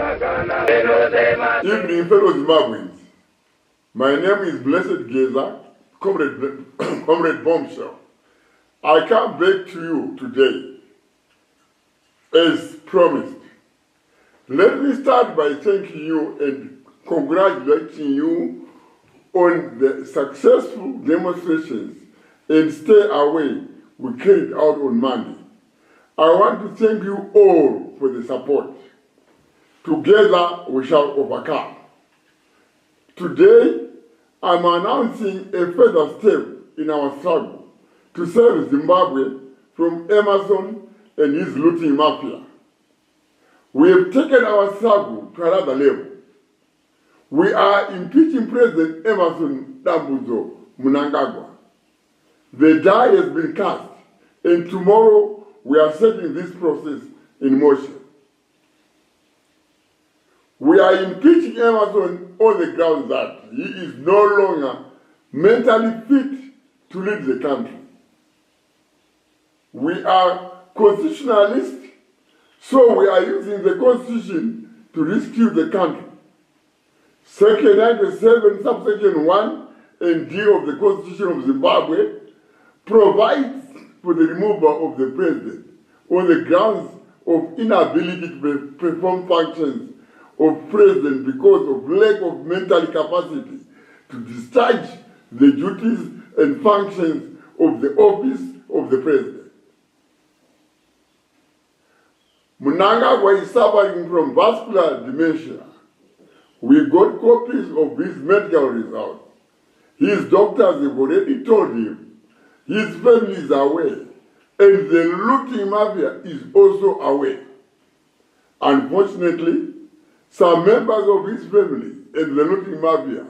Evening, fellow Zimbabweans. My name is Blessed Geza, Comrade Bombshell. I come back to you today, as promised. Let me start by thanking you and congratulating you on the successful demonstrations and stay away we carried out on Monday. I want to thank you all for the support. Together we shall overcome. Today, I'm announcing a further step in our struggle to save Zimbabwe from Emerson and his looting mafia. We have taken our struggle to another level. We are impeaching President Mnangagwa. The die has been cast, and tomorrow we are setting this process in motion. We are impeaching Emerson on the grounds that he is no longer mentally fit to lead the country. We are constitutionalists, so we are using the Constitution to rescue the country. Section 97, subsection 1 and D of the Constitution of Zimbabwe provides for the removal of the president on the grounds of inability to perform functions of president because of lack of mental capacity to discharge the duties and functions of the office of the president. Mnangagwa is suffering from vascular dementia. We got copies of his medical results. His doctors have already told him. His family is aware, and the looting mafia is also aware. Unfortunately, some members of his family and the looting mafia,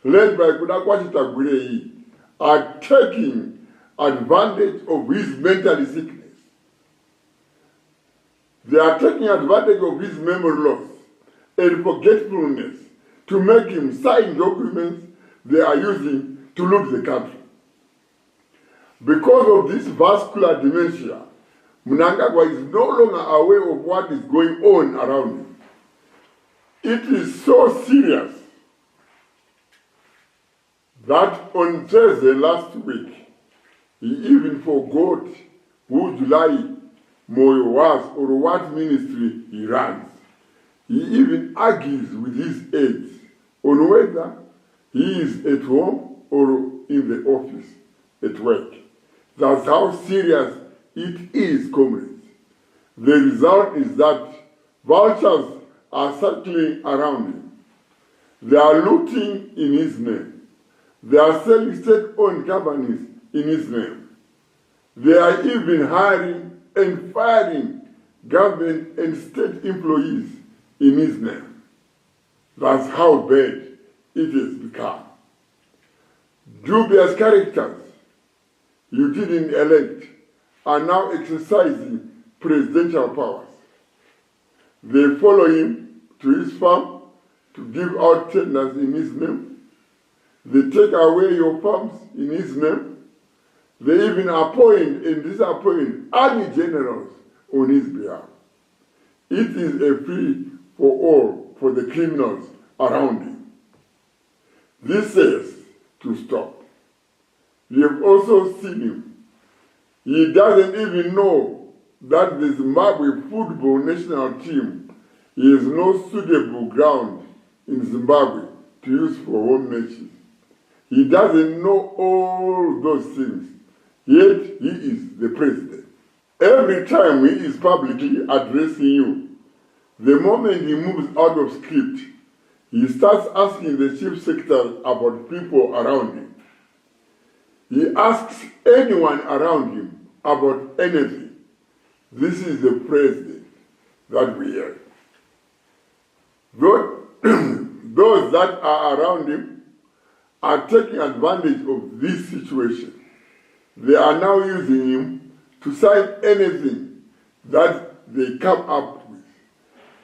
led by Kudakwati Tagurei, are taking advantage of his mental sickness. They are taking advantage of his memory loss and forgetfulness to make him sign documents they are using to loot the country. Because of this vascular dementia, Mnangagwa is no longer aware of what is going on around him. It is so serious that on Thursday last week, he even forgot who July Moyo was or what ministry he runs. He even argues with his aides on whether he is at home or in the office at work. That's how serious it is, comrades. The result is that vultures are circling around him. They are looting in his name. They are selling state-owned companies in his name. They are even hiring and firing government and state employees in his name. That's how bad it has become. Dubious characters you didn't elect are now exercising presidential powers. They follow him to his farm to give out tenders in his name. They take away your farms in his name. They even appoint and disappoint army generals on his behalf. It is a free for all for the criminals around him. This says to stop. We have also seen him. He doesn't even know that the Zimbabwe football national team is no suitable ground in Zimbabwe to use for home matches. He doesn't know all those things, yet he is the president. Every time he is publicly addressing you, the moment he moves out of script, he starts asking the chief secretary about people around him. He asks anyone around him about anything. This is the president that we have. Those that are around him are taking advantage of this situation. They are now using him to sign anything that they come up with.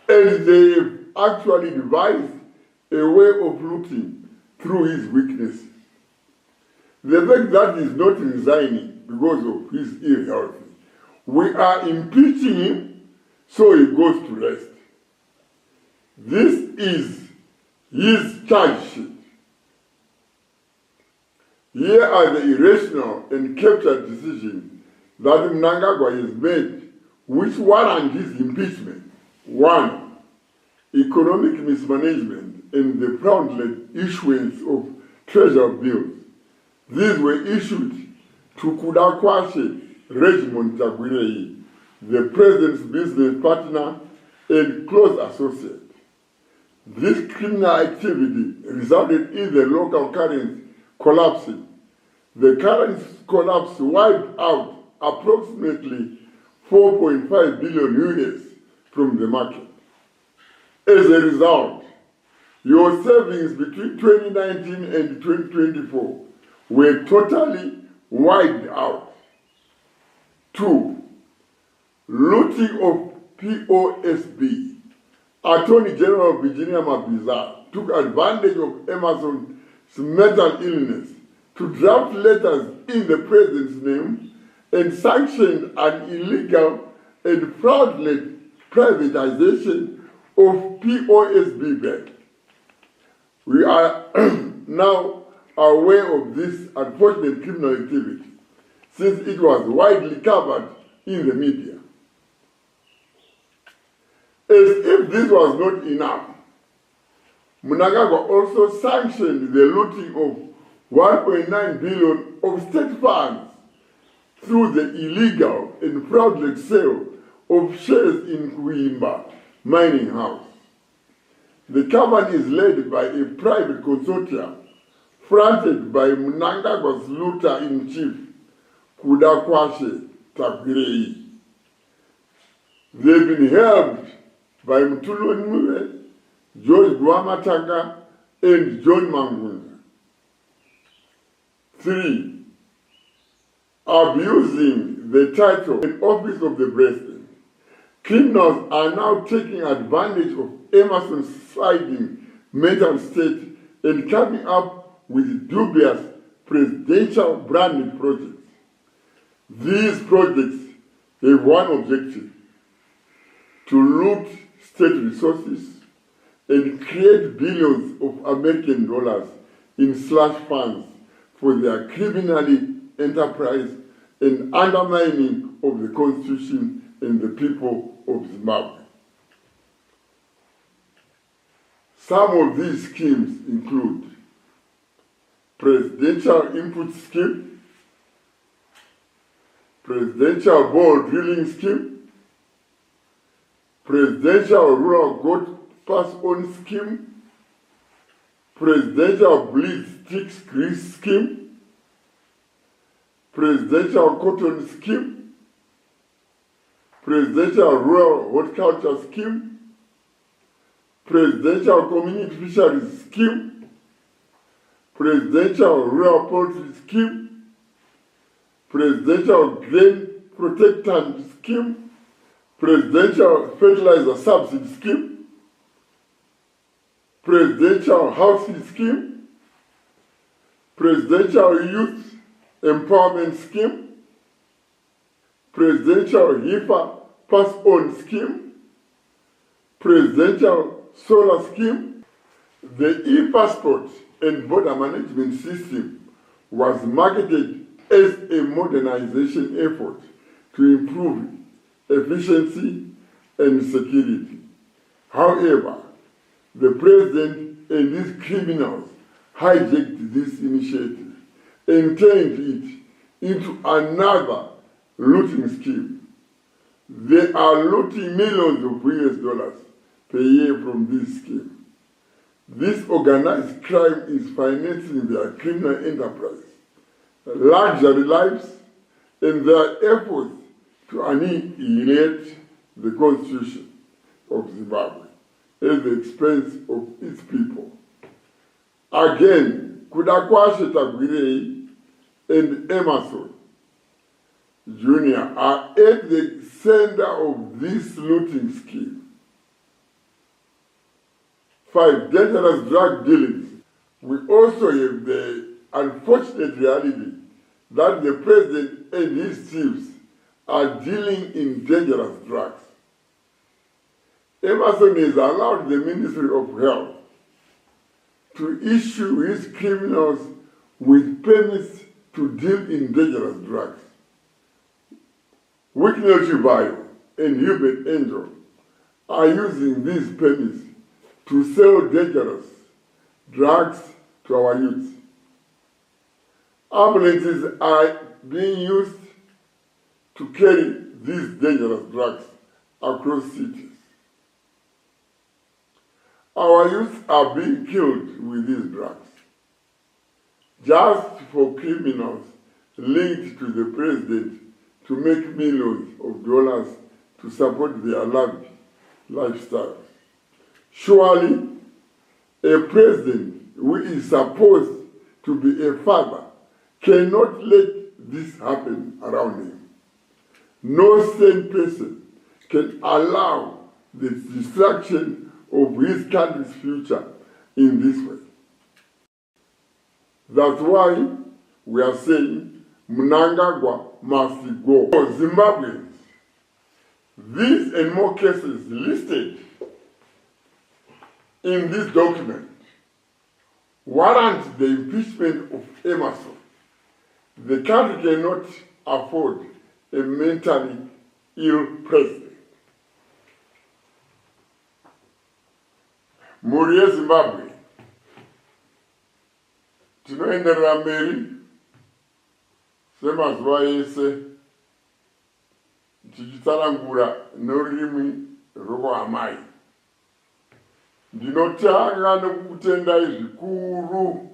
And they have actually devised a way of looting through his weaknesses. The fact that he is not resigning because of his ill health, we are impeaching him so he goes to rest. This is his charge sheet. Here are the irrational and captured decisions that Mnangagwa has made which warrant his impeachment. 1. Economic mismanagement and the fraudulent issuance of treasury bills. These were issued to Kudakwashe Regiment Tagwirei, the president's business partner and close associate. This criminal activity resulted in the local currency collapsing. The currency collapse wiped out approximately 4.5 billion US from the market. As a result, your savings between 2019 and 2024 were totally wiped out. 2. Looting of POSB. Attorney General Virginia Mabiza took advantage of Emerson's mental illness to draft letters in the president's name and sanctioned an illegal and fraudulent privatization of POSB Bank. We are now aware of this unfortunate criminal activity since it was widely covered in the media. As if this was not enough, Mnangagwa also sanctioned the looting of 1.9 billion of state funds through the illegal and fraudulent sale of shares in Kuimba mining house. The company is led by a private consortium fronted by Mnangagwa's looter-in-chief, Kudakwashe Tagwirei. They've been helped by Mtulu Nmue, George Guamatanga, and John Mangunda. 3. Abusing the title and office of the president. Criminals are now taking advantage of Emerson's sliding mental state and coming up with dubious presidential branded projects. These projects have one objective: to loot state resources and create billions of American dollars in slush funds for their criminally enterprise and undermining of the Constitution and the people of Zimbabwe. Some of these schemes include Presidential Input Scheme, Presidential Bore Drilling Scheme, Presidential Rural Goat Pass-On Scheme, Presidential Bleed Sticks Grease Scheme, Presidential Cotton Scheme, Presidential Rural Horticulture Scheme, Presidential Community Fisheries Scheme, Presidential Rural Poultry Scheme, Presidential Grain Protectant Scheme, Presidential Fertilizer Subsidy Scheme, Presidential Housing Scheme, Presidential Youth Empowerment Scheme, Presidential HIFA Pass-On Scheme, Presidential Solar Scheme. The e-passport and border management system was marketed as a modernization effort to improve efficiency and security. However, the president and his criminals hijacked this initiative and turned it into another looting scheme. They are looting millions of US dollars per year from this scheme. This organized crime is financing their criminal enterprise, luxury lives, and their efforts to annihilate the Constitution of Zimbabwe at the expense of its people. Again, Kudakwashe Tagwirei and Emerson Jr. are at the center of this looting scheme. 5. Dangerous drug dealings. We also have the unfortunate reality that the president and his teams are dealing in dangerous drugs. Emerson has allowed the Ministry of Health to issue his criminals with permits to deal in dangerous drugs. Wicknell Chibayo and Hubert Angel are using these permits to sell dangerous drugs to our youth. Ambulances are being used to carry these dangerous drugs across cities. Our youth are being killed with these drugs, just for criminals linked to the president to make millions of dollars to support their lifestyle. Surely, a president who is supposed to be a father cannot let this happen around him. No sane person can allow the destruction of his country's future in this way. That's why we are saying Mnangagwa must go. For Zimbabweans, these and more cases listed in this document warrant the impeachment of Emerson. The country cannot afford a mentally ill president. Muri yeZimbabwe tinoenderera mberi semazuva ese tichitsanangura norurimi rwokuhamai. Ndinotanga nekukutendai zvikuru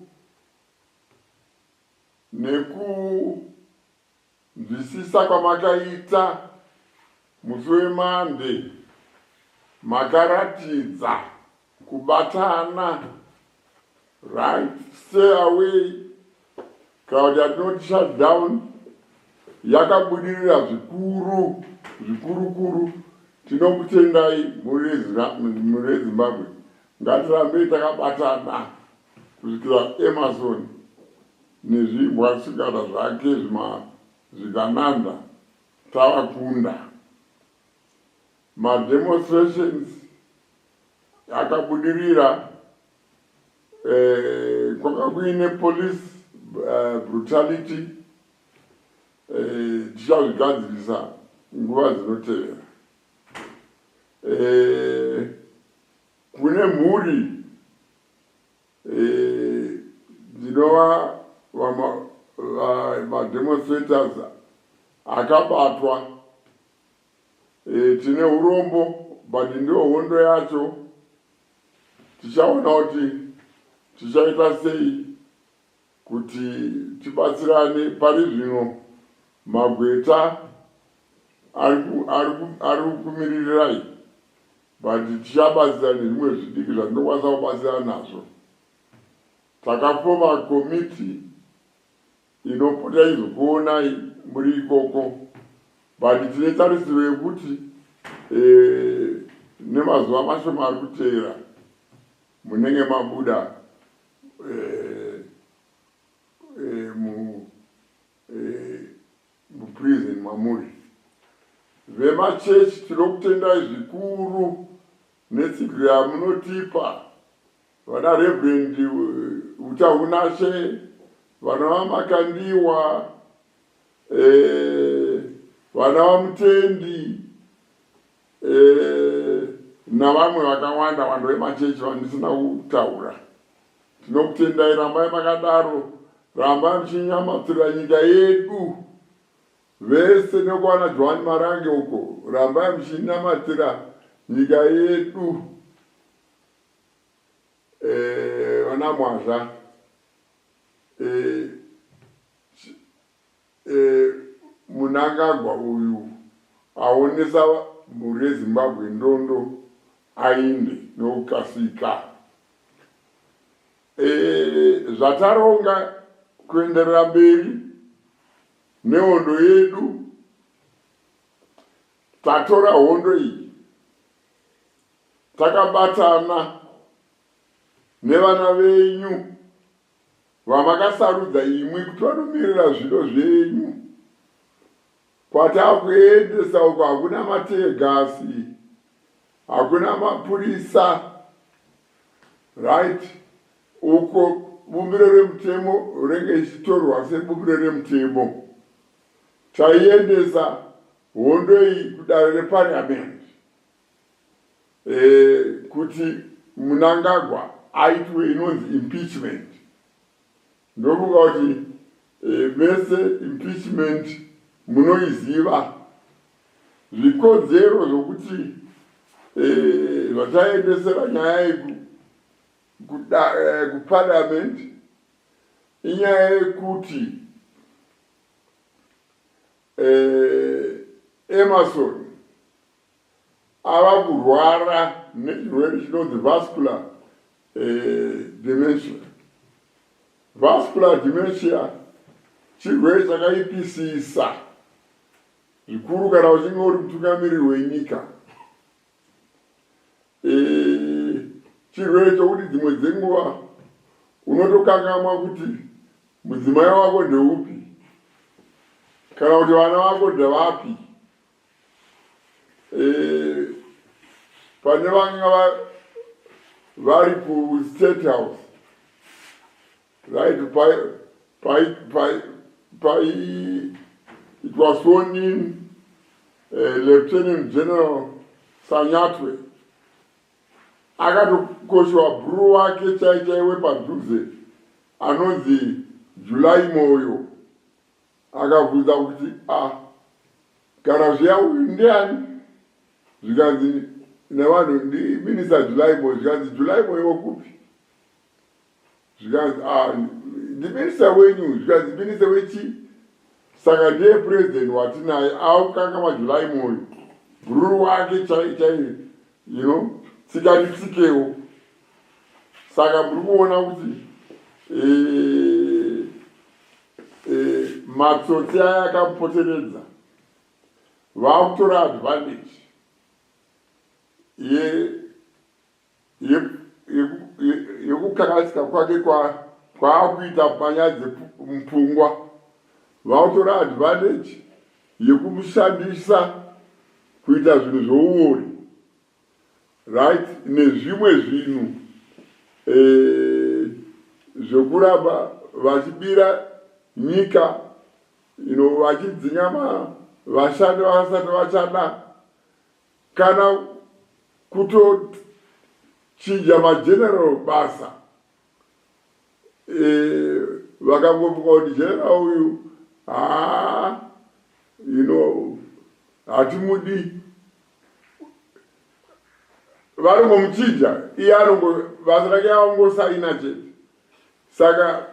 nekunzwisisa kwamakaita musi weMonday. Makaratidza kubatana, right, stay away, crowd not shut down, yakabudirira zvikuru. Tinokutendai muri Zimbabwe. Ngatirambe takabatana kusvikira Emerson nezvibwasikana zvake zvikananda tavakunda. Demonstrations akabudirira kwanga kuine police brutality, tichazvigadzirisa nguva dzinotevera. Kune mhuri dzinova demonstrators akabatwa. Tine urombo, but ndio hondo yacho. Tichaona kuti tichaita sei kuti tibatsirane. Pari zvino magweta ari kumiririrai, but tichabatsirana nezvimwe zvidiki zvatinokwanisa kubatsirana nazvo. Takafoma komiti inopota izokuonai muri ikoko, but tine tarisiro yekuti nemazuva mashoma ari kuteera munenge mabuda muprison mamuri. Vemachechi tinokutendai zvikuru netsigiro yamunotipa. Vana Reverend Utaunashe, vana vaMakandiwa, vana vaMutendi, navamwe vakawanda vanhu vemachechi vandisina kutaura. Tinokutendai, rambai makadaro, rambai muchinyamatsira nyika yedu. Vese nekuwana Joan Marange uko, rambai muchinyamatsira nyika yedu. Vana Mwazha, Mnangagwa uyu aonesa mhuri yeZimbabwe ndondo ainde nokukasika. Zvataronga kuenderera mberi nehondo yedu, tatora hondo iyi, takabatana nevana venyu vamakasarudza imwi kuti vanomirira zviro zvenyu. Kwatakuendesa uko hakuna mategasi, hakuna mapurisa, right? Uko bumbiro remutemo renge ichitorwa sebumbiro remutemo. Taiendesa hondo iyi kudare reparliament kuti Mnangagwa aitwe inonzi impeachment. Ndokuga kuti mese impeachment munoiziva zvikodzero zvokuti zvataendesera nyaya kuparliament inyaya yekuti Emerson ava kurwara nechirwere chinonzi vascular dementia. Vascular dementia chirwere chakaipisisa zvikuru kana uchinge uri mutungamiriri wenyika. Chirwere chokuti dzimwe dzenguva unotokangamwa kuti mudzimai wako ndeupi kana kuti vana vako ndevapi. Pane vanga vari ku-State House, right? It was sworn in Lieutenant General Sanyatwe. Akatokoshwa bhuru wake chaichaiwe padhuze anonzi July Moyo. Akabvunza kuti kana zviya uyu ndiani? Zvikanzi nevanhu ndiminista July Moyo. Zvikanzi July Moyo wokupi? Zvikanzi ndiminista wenyu. Zvikanzi minista wechi? Saka ndiye president watinaye aukangama July Moyo. Bhuru wake chaichaiwe, tsikanditsikewo. Saka muri kuona kuti matsotsi aya akamupoteredza vakutora advantage yekukakasika kwake kwaakuita panyaya dzemupfungwa. Vakutora advantage yekumushandisa kuita zvinhu zvouori, right? Nezvimwe zvinhu zvekuramba vachibira nyika, vachidzinga vashandi vakasati vachada, kana kutochinja mageneral basa. Vakangofunga kuti general uyu hatimudi, varingomuchinja iye basa rake avangosaina chete. Saka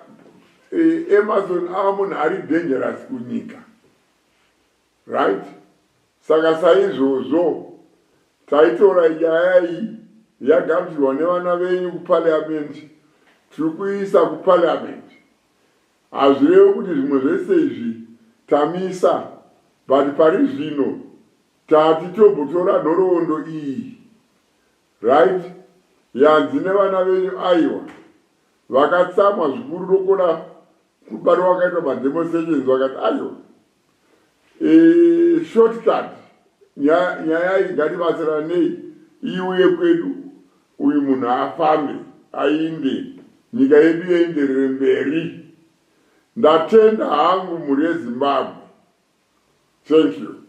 Emerson ava munhu ari dangerous kunyika, right? Saka saizvozvo taitora nyaya iyi yagamuchirwa nevana venyu kuparliament, tiri kuisa kuparliament. Hazvirevi kuti zvimwe zvese izvi tamisa, but pari zvino tati tobotora nhoroondo iyi, right? Yanzi nevana venyu aiwa vakatsamwa zvikuru nokona kubatwa wakaitwa mademonstrations vakati aiwa shortcut nyaya iyi ngatibatsiranei iuye kwedu, uyu munhu afambe ainde, nyika yedu yeenderere mberi. Ndatenda hangu mhuri yeZimbabwe. Thank you.